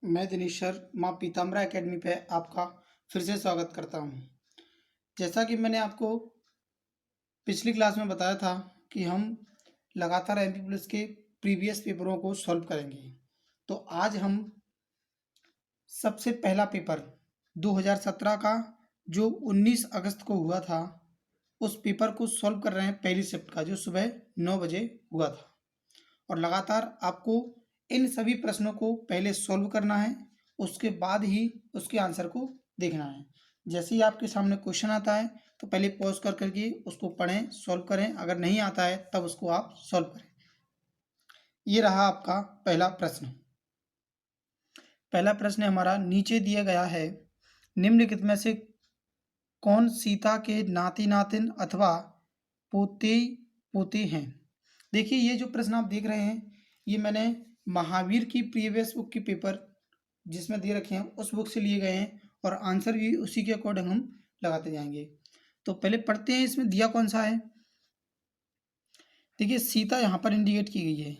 मैं दिनेश सर माँ पीताम्बरा एकेडमी पे आपका फिर से स्वागत करता हूँ। जैसा कि मैंने आपको पिछली क्लास में बताया था कि हम लगातार एमपी प्लस के प्रीवियस पेपरों को सॉल्व करेंगे। तो आज हम सबसे पहला पेपर 2017 का जो 19 अगस्त को हुआ था उस पेपर को सॉल्व कर रहे हैं, पहली शिफ्ट का, जो सुबह 9 बजे हुआ था। और लगातार आपको इन सभी प्रश्नों को पहले सॉल्व करना है, उसके बाद ही उसके आंसर को देखना है। जैसे ही आपके सामने क्वेश्चन आता है तो पहले पॉज कर करके उसको पढ़ें, सॉल्व करें। अगर नहीं आता है तब उसको आप सॉल्व करें। ये रहा आपका पहला प्रश्न। पहला प्रश्न हमारा नीचे दिया गया है, निम्नलिखित में से कौन सीता के नाती नातिन अथवा पोते पोते हैं। देखिए, ये जो प्रश्न आप देख रहे हैं ये मैंने महावीर की प्रीवियस बुक के पेपर जिसमें दे रखे हैं उस बुक से लिए गए हैं और आंसर भी उसी के अकॉर्डिंग हम लगाते जाएंगे। तो पहले पढ़ते हैं इसमें दिया कौन सा है। देखिए, सीता यहाँ पर इंडिकेट की गई है।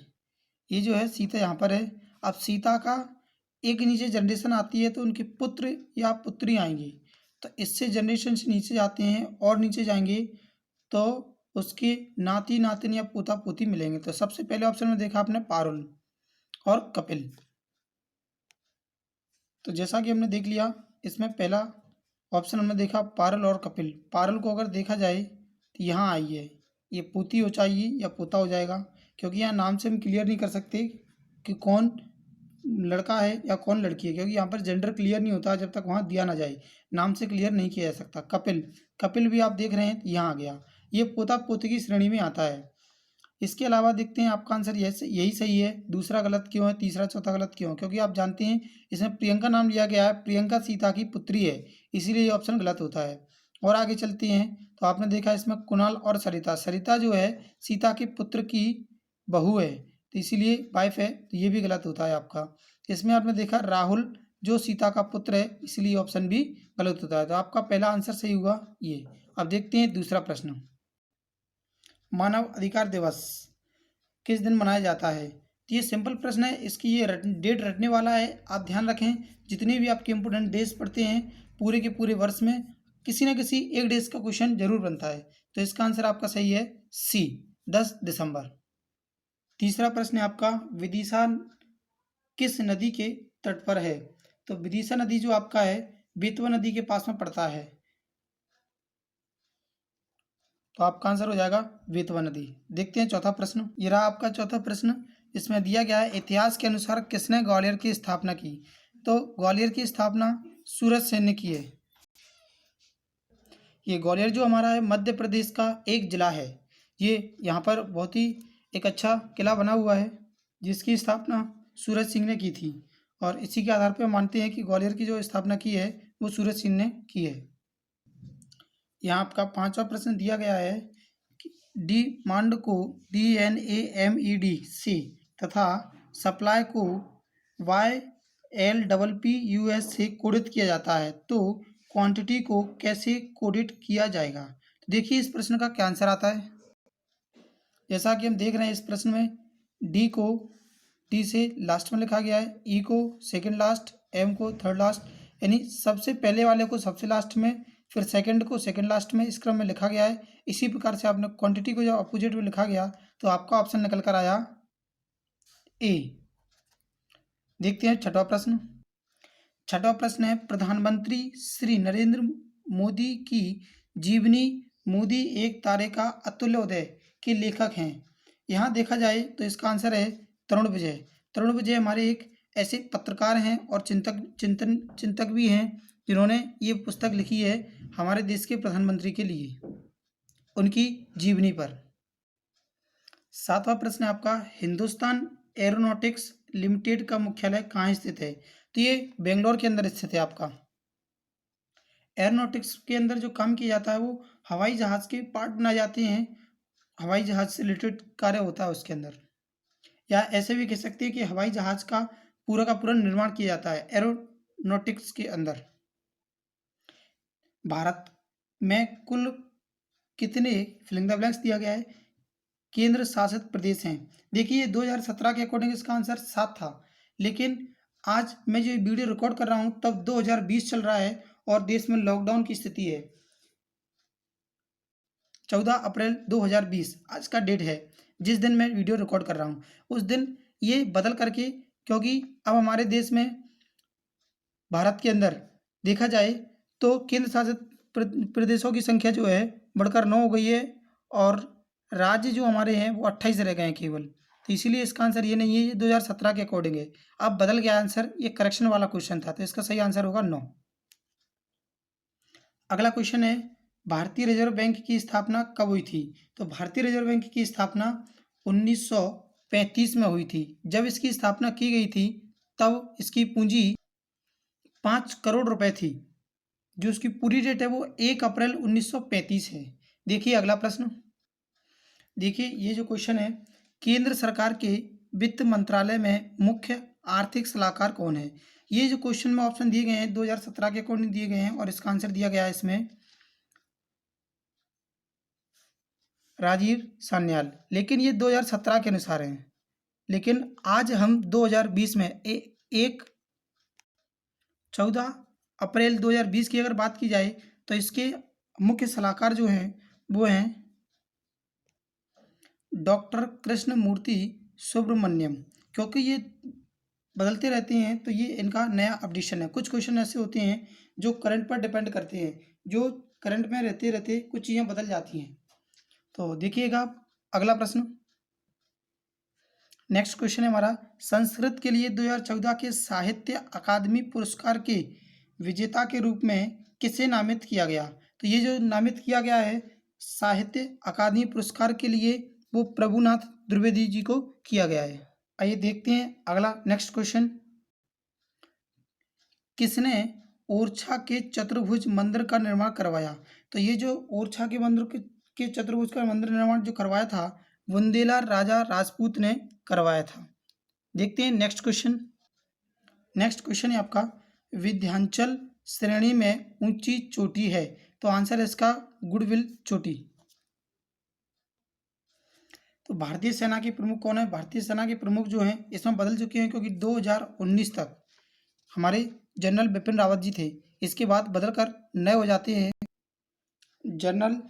ये जो है सीता यहाँ पर है। अब सीता का एक नीचे जनरेशन आती है तो उनके पुत्र या पुत्री आएंगी, तो इससे जनरेशन से नीचे जाते हैं और नीचे जाएंगे तो उसके नाती नातिन या पोता पोती मिलेंगे। तो सबसे पहले ऑप्शन में देखा आपने पारुल और कपिल। तो जैसा कि हमने देख लिया, इसमें पहला ऑप्शन हमने देखा पारुल और कपिल। पारुल को अगर देखा जाए तो यहाँ आई है, ये पोती हो चाहिए या पोता हो जाएगा, क्योंकि यहाँ नाम से हम क्लियर नहीं कर सकते कि कौन लड़का है या कौन लड़की है, क्योंकि यहाँ पर जेंडर क्लियर नहीं होता जब तक वहाँ दिया ना जाए। नाम से क्लियर नहीं किया जा सकता। कपिल, कपिल भी आप देख रहे हैं यहाँ आ गया, ये पोता पोती की श्रेणी में आता है। इसके अलावा देखते हैं आपका आंसर यही सही है। दूसरा गलत क्यों है, तीसरा चौथा गलत क्यों है, क्योंकि आप जानते हैं इसमें प्रियंका नाम लिया गया है, प्रियंका सीता की पुत्री है, इसीलिए ये ऑप्शन गलत होता है। और आगे चलते हैं तो आपने देखा इसमें कुणाल और सरिता, सरिता जो है सीता के पुत्र की बहू है, तो इसीलिए वाइफ है, तो ये भी गलत होता है आपका। इसमें आपने देखा राहुल जो सीता का पुत्र है, इसलिए ऑप्शन भी गलत होता है। तो आपका पहला आंसर सही हुआ ये। अब देखते हैं दूसरा प्रश्न। मानव अधिकार दिवस किस दिन मनाया जाता है। तो ये सिंपल प्रश्न है, इसकी ये डेट रटने वाला है। आप ध्यान रखें, जितने भी आपके इंपोर्टेंट डेज पढ़ते हैं पूरे के पूरे वर्ष में किसी न किसी एक डेज का क्वेश्चन जरूर बनता है। तो इसका आंसर आपका सही है सी, 10 दिसंबर। तीसरा प्रश्न है आपका, विदिशा किस नदी के तट पर है। तो विदिशा नदी जो आपका है बेतवा नदी के पास में पड़ता है, तो आपका आंसर हो जाएगा बेतवा नदी। देखते हैं चौथा प्रश्न। ये रहा आपका चौथा प्रश्न। इसमें दिया गया है, इतिहास के अनुसार किसने ग्वालियर की स्थापना की। तो ग्वालियर की स्थापना सूरज सेन ने की है। ये ग्वालियर जो हमारा है मध्य प्रदेश का एक जिला है। ये यहाँ पर बहुत ही एक अच्छा किला बना हुआ है जिसकी स्थापना सूरज सिंह ने की थी, और इसी के आधार पर मानते हैं कि ग्वालियर की जो स्थापना की है वो सूरज सिंह ने की है। यहाँ आपका पांचवा प्रश्न दिया गया है कि डिमांड को DNAMED से तथा सप्लाई को YLPPUS से कोडित किया जाता है, तो क्वांटिटी को कैसे कोडित किया जाएगा। तो देखिए इस प्रश्न का क्या आंसर आता है। जैसा कि हम देख रहे हैं इस प्रश्न में डी को डी से लास्ट में लिखा गया है, ई को सेकंड लास्ट, एम को थर्ड लास्ट, यानी सबसे पहले वाले को सबसे लास्ट में, फिर सेकंड को सेकंड लास्ट में, इस क्रम में लिखा गया है। इसी प्रकार से आपने क्वांटिटी को जब अपोजिट में लिखा गया तो आपका ऑप्शन निकल कर आया ए। देखते हैं छठवां प्रश्न। छठवां प्रश्न है, प्रधानमंत्री श्री नरेंद्र मोदी की जीवनी मोदी एक तारे का अतुल्योदय के लेखक हैं। यहाँ देखा जाए तो इसका आंसर है तरुण विजय। तरुण विजय हमारे एक ऐसे पत्रकार हैं और चिंतक भी हैं जिन्होंने ये पुस्तक लिखी है हमारे देश के प्रधानमंत्री के लिए, उनकी जीवनी पर। सातवां प्रश्न है आपका, हिंदुस्तान एरोनॉटिक्स लिमिटेड का मुख्यालय कहाँ स्थित है। तो ये बेंगलोर के अंदर स्थित है आपका। एरोनॉटिक्स के अंदर जो काम किया जाता है वो हवाई जहाज के पार्ट बनाए जाते हैं, हवाई जहाज से रिलेटेड कार्य होता है उसके अंदर, या ऐसे भी कह सकते हैं कि हवाई जहाज का पूरा निर्माण किया जाता है एरोनॉटिक्स के अंदर। भारत में कुल कितने फिलिंग द ब्लैंक्स दिया गया है केंद्र शासित प्रदेश हैं। देखिए 2017 के अकॉर्डिंग इसका आंसर 7 था, लेकिन आज मैं जो वीडियो रिकॉर्ड कर रहा हूँ तब 2020 चल रहा है और देश में लॉकडाउन की स्थिति है। 14 अप्रैल 2020 आज का डेट है, जिस दिन मैं वीडियो रिकॉर्ड कर रहा हूँ। उस दिन ये बदल करके, क्योंकि अब हमारे देश में, भारत के अंदर देखा जाए तो केंद्र शासित प्रदेशों की संख्या जो है बढ़कर 9 हो गई है और राज्य जो हमारे हैं वो 28 रह गए हैं केवल। तो इसीलिए इसका आंसर ये नहीं है, ये 2017 के अकॉर्डिंग है। अब बदल गया आंसर, ये करेक्शन वाला क्वेश्चन था, तो इसका सही आंसर होगा 9। अगला क्वेश्चन है, भारतीय रिजर्व बैंक की स्थापना कब हुई थी? तो भारतीय रिजर्व बैंक की स्थापना 1935 में हुई थी। जब इसकी स्थापना की गई थी तब इसकी पूंजी 5 करोड़ रुपए थी। जो उसकी पूरी डेट है वो 1 अप्रैल 1935 है। देखिए अगला प्रश्न, देखिए ये जो क्वेश्चन है, केंद्र सरकार के वित्त मंत्रालय में मुख्य आर्थिक सलाहकार कौन है? ये जो क्वेश्चन में ऑप्शन दिए गए हैं 2017 के अकॉर्डिंग दिए गए हैं और इसका आंसर दिया गया है इसमें राजीव सान्याल, लेकिन ये 2017 के अनुसार हैं। लेकिन आज हम 2020 में 14 अप्रैल 2020 की अगर बात की जाए तो इसके मुख्य सलाहकार जो हैं वो हैं डॉक्टर कृष्णमूर्ति सुब्रमण्यम। क्योंकि ये बदलते रहते हैं तो ये इनका नया अपडेशन है। कुछ क्वेश्चन ऐसे होते हैं जो करंट पर डिपेंड करते हैं, जो करंट में रहते रहते कुछ चीज़ें बदल जाती हैं। तो देखिएगा आप अगला प्रश्न, नेक्स्ट क्वेश्चन है हमारा, संस्कृत के लिए 2014 के साहित्य अकादमी पुरस्कार के विजेता के रूप में किसे नामित किया गया? तो ये जो नामित किया गया है साहित्य अकादमी पुरस्कार के लिए वो प्रभुनाथ द्विवेदी जी को किया गया है। आइए देखते हैं अगला नेक्स्ट क्वेश्चन, किसने ओरछा के चतुर्भुज मंदिर का निर्माण करवाया? तो ये जो ओरछा के मंदिर के चतुर्भुज का मंदिर निर्माण जो करवाया था बुंदेला राजा राजपूत ने करवाया था। देखते हैं नेक्स्ट क्वेश्चन, नेक्स्ट क्वेश्चन है आपका, विंध्याचल श्रेणी में ऊंची चोटी है? तो आंसर है इसका गुडविल चोटी। तो भारतीय सेना के प्रमुख कौन है? भारतीय सेना के प्रमुख जो हैं इसमें बदल चुके हैं, क्योंकि 2019 तक हमारे जनरल बिपिन रावत जी थे, इसके बाद बदलकर नए हो जाते हैं जनरल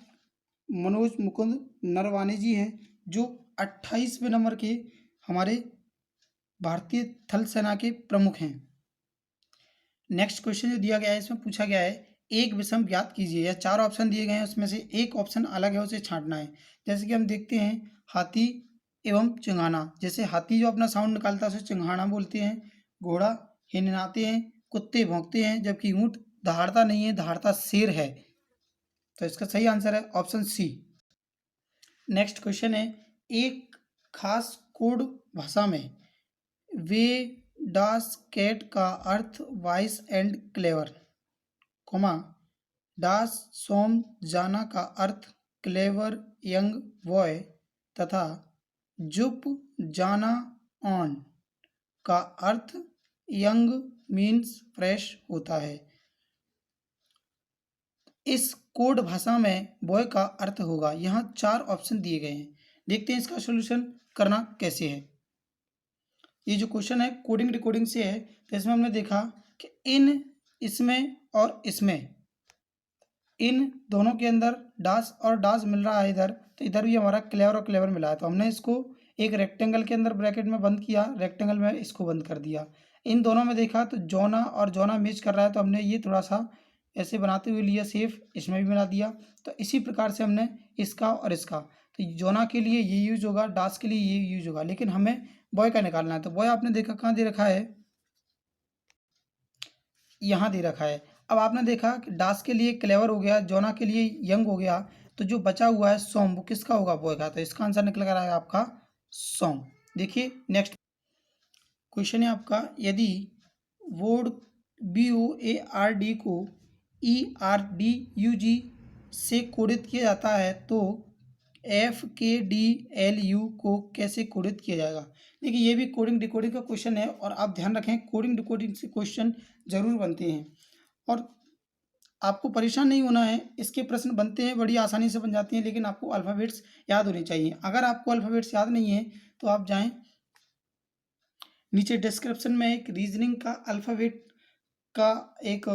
मनोज मुकुंद नरवाने जी हैं, जो 28वें नंबर के हमारे भारतीय थल सेना के प्रमुख हैं। नेक्स्ट क्वेश्चन जो दिया गया है इसमें पूछा गया है, एक विषम ज्ञात कीजिए, या 4 ऑप्शन दिए गए हैं उसमें से एक ऑप्शन अलग है उसे छांटना है। जैसे कि हम देखते हैं हाथी एवं चिंघाना, जैसे हाथी जो अपना साउंड निकालता है उसे चिंघाना बोलते हैं, घोड़ा हिनहाते हैं, कुत्ते भौंकते हैं, जबकि ऊँट दहाड़ता नहीं है, दहाड़ता शेर है। तो इसका सही आंसर है ऑप्शन सी। नेक्स्ट क्वेश्चन है, एक खास कोड भाषा में वे डास कैट का अर्थ वाइस एंड क्लेवर, कोमा डास सोम जाना का अर्थ क्लेवर यंग बॉय तथा जुप जाना ऑन का अर्थ यंग मीन्स फ्रेश होता है। इस कोड भाषा में बॉय का अर्थ होगा, यहाँ 4 ऑप्शन दिए गए हैं। देखते हैं इसका सॉल्यूशन करना कैसे है। ये जो क्वेश्चन है कोडिंग डिकोडिंग से है, तो इसमें हमने देखा कि इन, इसमें और इसमें, इन दोनों के अंदर डास और डास मिल रहा है इधर, तो इधर भी हमारा क्लेवर और क्लेवर मिला है, तो हमने इसको एक रेक्टेंगल के अंदर ब्रैकेट में बंद किया, रेक्टेंगल में इसको बंद कर दिया। इन दोनों में देखा तो जोना और जोना मैच कर रहा है, तो हमने ये थोड़ा सा ऐसे बनाते हुए लिया सेफ, इसमें भी मिला दिया। तो इसी प्रकार से हमने इसका और इसका, तो जोना के लिए ये यूज होगा, डास के लिए ये यूज होगा, लेकिन हमें बॉय का निकालना है। तो बॉय आपने देखा कहाँ दे रखा है, यहाँ दे रखा है। अब आपने देखा कि डास के लिए क्लेवर हो गया, जोना के लिए यंग हो गया, तो जो बचा हुआ है सोम वो किसका होगा? बॉय का। तो इसका आंसर निकल कर आएगा आपका सोम। देखिए नेक्स्ट क्वेश्चन है आपका, यदि वोड BOARD को ERDUG से कोडित किया जाता है तो FKDLU को कैसे कोडित किया जाएगा? देखिए ये भी कोडिंग डिकोडिंग का क्वेश्चन है, और आप ध्यान रखें कोडिंग डिकोडिंग से क्वेश्चन जरूर बनते हैं और आपको परेशान नहीं होना है। इसके प्रश्न बनते हैं, बड़ी आसानी से बन जाते हैं, लेकिन आपको अल्फ़ाबेट्स याद होने चाहिए। अगर आपको अल्फ़ाबेट्स याद नहीं है तो आप जाएं नीचे डिस्क्रिप्शन में एक रीजनिंग का अल्फ़ाबेट का एक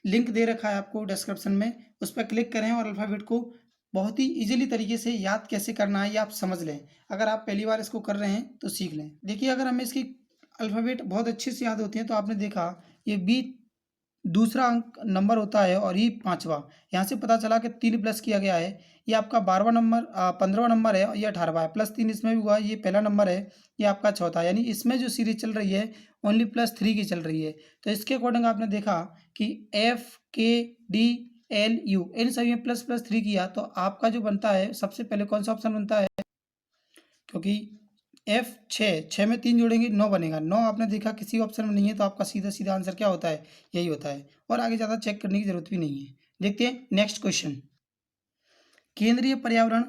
लिंक दे रखा है आपको डिस्क्रिप्शन में, उस पर क्लिक करें और अल्फ़ाबेट को बहुत ही ईज़िली तरीके से याद कैसे करना है ये आप समझ लें। अगर आप पहली बार इसको कर रहे हैं तो सीख लें। देखिए, अगर हमें इसकी अल्फ़ाबेट बहुत अच्छे से याद होती हैं तो आपने देखा ये बी दूसरा अंक नंबर होता है और ये 5वां। यहाँ से पता चला कि 3 प्लस किया गया है। ये आपका 12वां नंबर 15वां नंबर है और ये 18वां है। +3 इसमें भी हुआ, ये पहला नंबर है, ये आपका चौथा। यानी इसमें जो सीरीज़ चल रही है ओनली +3 की चल रही है। तो इसके अकॉर्डिंग आपने देखा कि F, K, D, L, U इन सभी में ++3 किया तो आपका जो बनता है सबसे पहले कौन सा ऑप्शन बनता है? क्योंकि F 6 में 3 जोड़ेंगे 9 बनेगा। 9 आपने देखा किसी ऑप्शन में नहीं है तो आपका सीधा सीधा आंसर क्या होता है? यही होता है और आगे ज़्यादा चेक करने की ज़रूरत भी नहीं है। देखते हैं नेक्स्ट क्वेश्चन। केंद्रीय पर्यावरण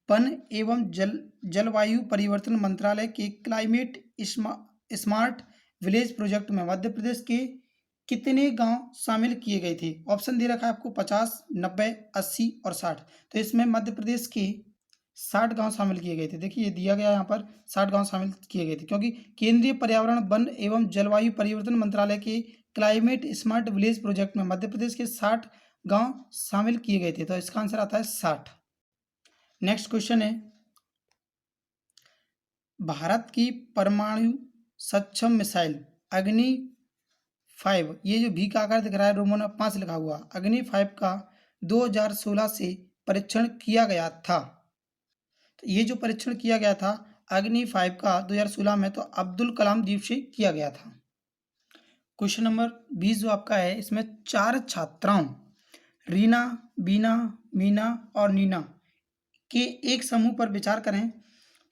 वन एवं जलवायु परिवर्तन मंत्रालय के क्लाइमेट स्मार्ट विलेज प्रोजेक्ट में मध्य प्रदेश के कितने गांव शामिल किए गए थे? ऑप्शन दे रखा है आपको 50, 90, 80 और 60। तो इसमें मध्य प्रदेश के 60 गांव शामिल किए गए थे। देखिए, ये दिया गया है यहाँ पर 60 गांव शामिल किए गए थे क्योंकि केंद्रीय पर्यावरण वन एवं जलवायु परिवर्तन मंत्रालय के क्लाइमेट स्मार्ट विलेज प्रोजेक्ट में मध्य प्रदेश के 60 गांव शामिल किए गए थे। तो इसका आंसर आता है 60। नेक्स्ट क्वेश्चन है, भारत की परमाणु सक्षम मिसाइल अग्नि 5, ये जो भी का आकार दिख रहा है रोमन 5 लिखा हुआ, अग्नि 5 का 2016 से परीक्षण किया गया था। तो ये जो परीक्षण किया गया था अग्नि 5 का 2016 में, तो अब्दुल कलाम द्वीप से किया गया था। क्वेश्चन नंबर 20 जो आपका है, इसमें 4 छात्राओं रीना, बीना, मीना और नीना के एक समूह पर विचार करें।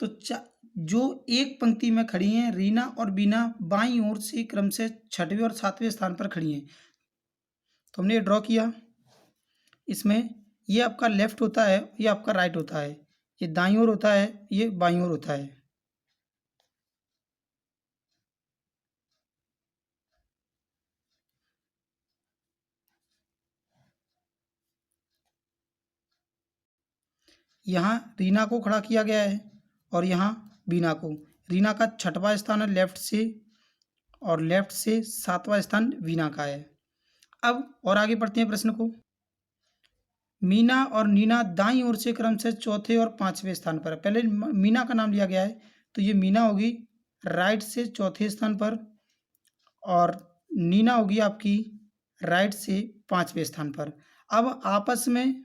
तो जो एक पंक्ति में खड़ी हैं रीना और बीना बाईं ओर से क्रम से 6वें और 7वें स्थान पर खड़ी हैं। तो हमने ये ड्रॉ किया, इसमें ये आपका लेफ्ट होता है, ये आपका राइट होता है, ये दाईं ओर होता है, ये बाईं ओर होता है। यहाँ रीना को खड़ा किया गया है और यहाँ बीना को। रीना का 6वां स्थान है लेफ्ट से और लेफ्ट से 7वां स्थान बीना का है। अब और आगे बढ़ते हैं प्रश्न को। मीना और नीना दाईं ओर से क्रम से 4थे और 5वें स्थान पर है। पहले मीना का नाम लिया गया है तो ये मीना होगी राइट से 4थे स्थान पर और नीना होगी आपकी राइट से 5वें स्थान पर। अब आपस में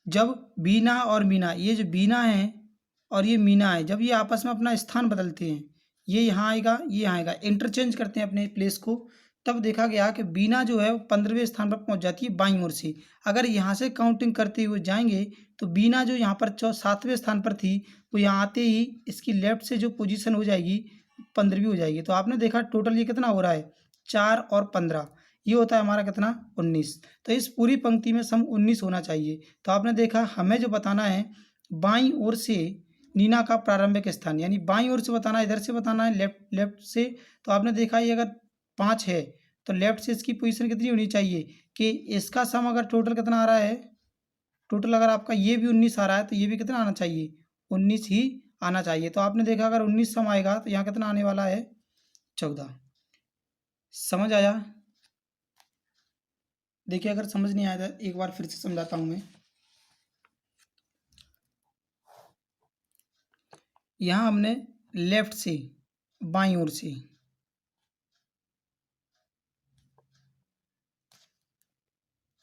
जब बीना और मीना, ये जो बीना है और ये मीना है, जब ये आपस में अपना स्थान बदलते हैं, ये यहाँ आएगा, ये यहाँ आएगा, इंटरचेंज करते हैं अपने प्लेस को, तब देखा गया कि बीना जो है वो 15वें स्थान पर पहुँच जाती है बाईं ओर से। अगर यहाँ से काउंटिंग करते हुए जाएंगे तो बीना जो यहाँ पर 7वें स्थान पर थी वो यहाँ आते ही इसकी लेफ्ट से जो पोजीशन हो जाएगी 15वीं हो जाएगी। तो आपने देखा टोटल ये कितना हो रहा है 4 और 15, ये होता है हमारा कितना 19। तो इस पूरी पंक्ति में सम 19 होना चाहिए। तो आपने देखा हमें जो बताना है बाईं ओर से नीना का प्रारंभिक स्थान, यानी बाईं ओर से बताना है, इधर से बताना है लेफ्ट से। तो आपने देखा ये अगर 5 है तो लेफ्ट से इसकी पोजीशन कितनी होनी चाहिए कि इसका सम अगर टोटल कितना आ रहा है, टोटल अगर आपका ये भी 19 आ रहा है तो ये भी कितना आना चाहिए 19 ही आना चाहिए। तो आपने देखा अगर 19 सम आएगा तो यहाँ कितना आने वाला है 14। समझ आया? देखिए, अगर समझ नहीं आया तो एक बार फिर से समझाता हूँ मैं। यहाँ हमने लेफ्ट से बाईं ओर से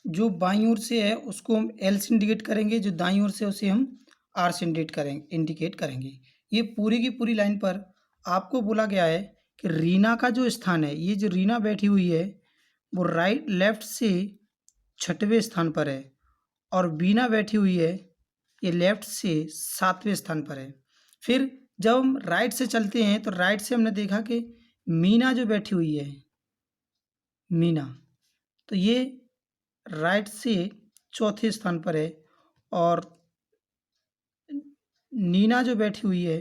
जो बाईं ओर से है उसको हम एल से इंडिकेट करेंगे, जो दाईं ओर से उसे हम आर से इंडिकेट करेंगे। ये पूरी की पूरी लाइन पर आपको बोला गया है कि रीना का जो स्थान है, ये जो रीना बैठी हुई है वो लेफ्ट से 6वें स्थान पर है और बीना बैठी हुई है ये लेफ्ट से 7वें स्थान पर है। फिर जब हम राइट से चलते हैं तो राइट से हमने देखा कि मीना जो बैठी हुई है मीना, तो ये राइट से 4थे स्थान पर है और नीना जो बैठी हुई है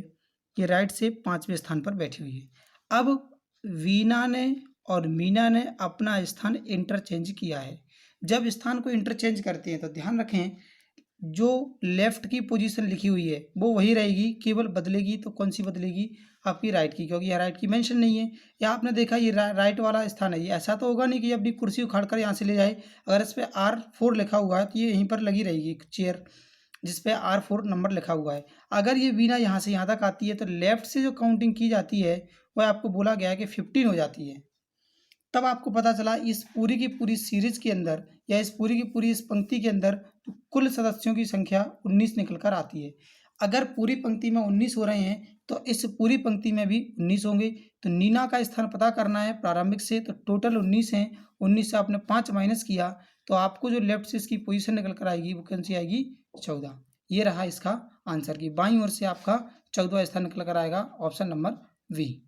ये राइट से 5वें स्थान पर बैठी हुई है। अब वीना ने और मीना ने अपना स्थान इंटरचेंज किया है। जब स्थान को इंटरचेंज करते हैं तो ध्यान रखें जो लेफ्ट की पोजीशन लिखी हुई है वो वही रहेगी, केवल बदलेगी तो कौन सी बदलेगी, आपकी राइट की, क्योंकि यहाँ राइट की मेंशन नहीं है। या आपने देखा ये राइट वाला स्थान है, ये ऐसा तो होगा नहीं कि अपनी कुर्सी उखाड़ कर यहाँ से ले जाए। अगर इस पर R4 लिखा हुआ है तो ये यहीं पर लगी रहेगी चेयर जिस पे R4 नंबर लिखा हुआ है। अगर ये वीणा यहाँ से यहाँ तक आती है तो लेफ्ट से जो काउंटिंग की जाती है वह आपको बोला गया है कि 15 हो जाती है। तब आपको पता चला इस पूरी की पूरी सीरीज के अंदर या इस पूरी की पूरी इस पंक्ति के अंदर तो कुल सदस्यों की संख्या 19 निकल कर आती है। अगर पूरी पंक्ति में 19 हो रहे हैं तो इस पूरी पंक्ति में भी 19 होंगे। तो नीना का स्थान पता करना है प्रारंभिक से, तो टोटल 19 हैं। 19 से आपने 5 माइनस किया तो आपको जो लेफ्ट से इसकी पोजीशन निकल कर आएगी वो कौन सी आएगी? 14। ये रहा इसका आंसर की बाईं ओर से आपका 14वां स्थान निकल कर आएगा, ऑप्शन नंबर वी।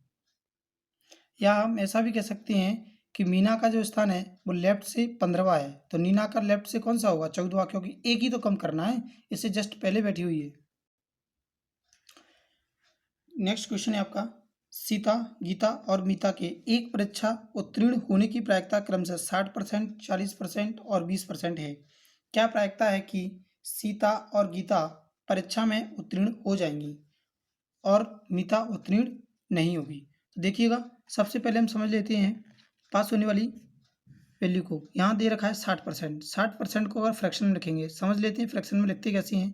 या हम ऐसा भी कह सकते हैं कि मीना का जो स्थान है वो लेफ्ट से 15वां है, तो नीना का लेफ्ट से कौन सा होगा? 14वां, क्योंकि एक ही तो कम करना है, इससे जस्ट पहले बैठी हुई है। नेक्स्ट क्वेश्चन है आपका, सीता, गीता और मीता के एक परीक्षा उत्तीर्ण होने की प्रायिकता क्रमशः 60%, 40% और 20% है। क्या प्रायिकता है कि सीता और गीता परीक्षा में उत्तीर्ण हो जाएंगी और मीता उत्तीर्ण नहीं होगी? तो देखिएगा, सबसे पहले हम समझ लेते हैं पास होने वाली वैल्यू को। यहाँ दे रखा है 60%। 60% को अगर फ्रैक्शन में लिखेंगे, समझ लेते हैं फ्रैक्शन में लिखते कैसे हैं।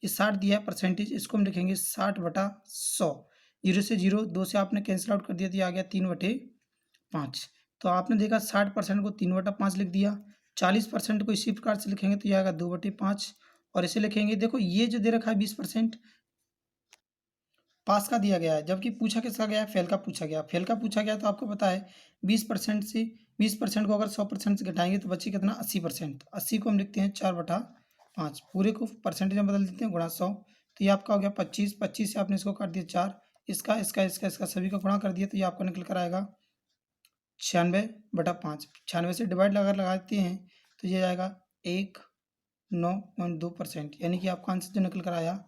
ये 60 दिया है परसेंटेज, इसको हम लिखेंगे 60/100। 0 से 0, 2 से आपने कैंसिल आउट कर दिया तो ये आ गया 3/5। तो आपने देखा 60% को 3/5 लिख दिया। 40% को इसी प्रकार से लिखेंगे तो ये आएगा 2/5 और इसे लिखेंगे। देखो ये जो दे रखा है 20% पास का दिया गया है, जबकि पूछा किसका गया है? फेल का पूछा गया। फेल का पूछा गया तो आपको पता है 20% से 20% को अगर 100% से घटाएंगे तो बचे कितना? 80%। 80 को हम लिखते हैं 4/5, पूरे को परसेंटेज में बदल देते हैं गुणा 100, तो ये आपका हो गया 25। 25 से आपने इसको काट दिया 4, इसका इसका इसका इसका सभी का गुणा कर दिया तो ये आपका निकल कर आएगा 96/5। 96 से डिवाइड लगाते हैं तो ये आएगा 1.9.2%, यानी कि आपका आंसर जो निकल कर आया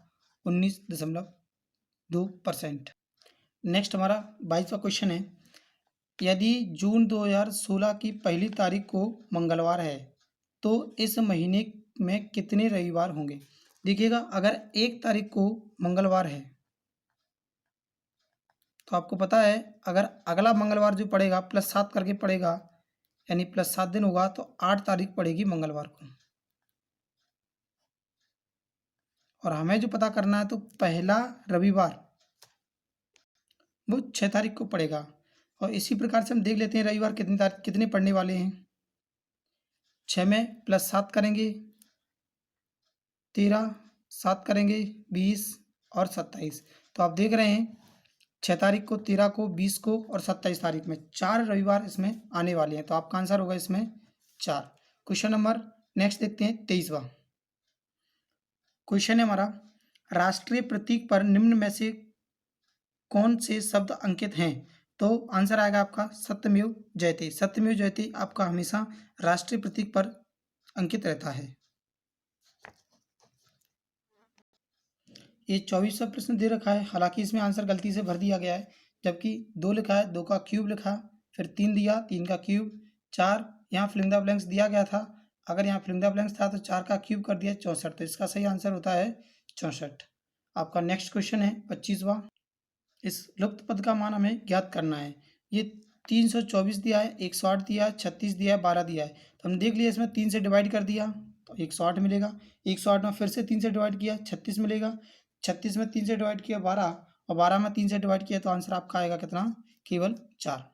19.2%। नेक्स्ट हमारा 22वां क्वेश्चन है, यदि जून 2016 की पहली तारीख को मंगलवार है तो इस महीने में कितने रविवार होंगे? देखिएगा, अगर 1 तारीख को मंगलवार है तो आपको पता है अगर अगला मंगलवार जो पड़ेगा +7 करके पड़ेगा, यानी +7 दिन होगा, तो 8 तारीख पड़ेगी मंगलवार को। और हमें जो पता करना है तो पहला रविवार वो 6 तारीख को पड़ेगा। और इसी प्रकार से हम देख लेते हैं रविवार कितने पड़ने वाले हैं। 6 में +7 करेंगे 13, 7 करेंगे 20 और 27। तो आप देख रहे हैं 6 तारीख को, 13 को, 20 को और 27 तारीख में 4 रविवार इसमें आने वाले हैं। तो आपका आंसर होगा इसमें 4। क्वेश्चन नंबर नेक्स्ट देखते हैं 23वां क्वेश्चन है हमारा, राष्ट्रीय प्रतीक पर निम्न में से कौन से शब्द अंकित हैं? तो आंसर आएगा आपका सत्यमेव जयते। सत्यमेव जयते आपका हमेशा राष्ट्रीय प्रतीक पर अंकित रहता है। ये 24वां प्रश्न दे रखा है, हालांकि इसमें आंसर गलती से भर दिया गया है, जबकि 2 लिखा है, 2 का क्यूब लिखा, फिर 3 दिया, 3 का क्यूब, 4 यहाँ फिलिंग द ब्लैंक्स दिया गया था। अगर यहाँ फिलिंग द ब्लैंक्स था तो 4 का क्यूब कर दिया 64, तो इसका सही आंसर होता है 64। आपका नेक्स्ट क्वेश्चन है 25वां, इस लुप्त पद का मान हमें ज्ञात करना है। ये 324 दिया है, 108 दिया है, 36 दिया है, 12 दिया है। तो हम देख लिया इसमें 3 से डिवाइड कर दिया तो 108 मिलेगा। 108 में फिर से 3 से डिवाइड किया 36 मिलेगा। 36 में 3 से डिवाइड किया 12 और 12 में 3 से डिवाइड किया तो आंसर आपका आएगा कितना? केवल 4।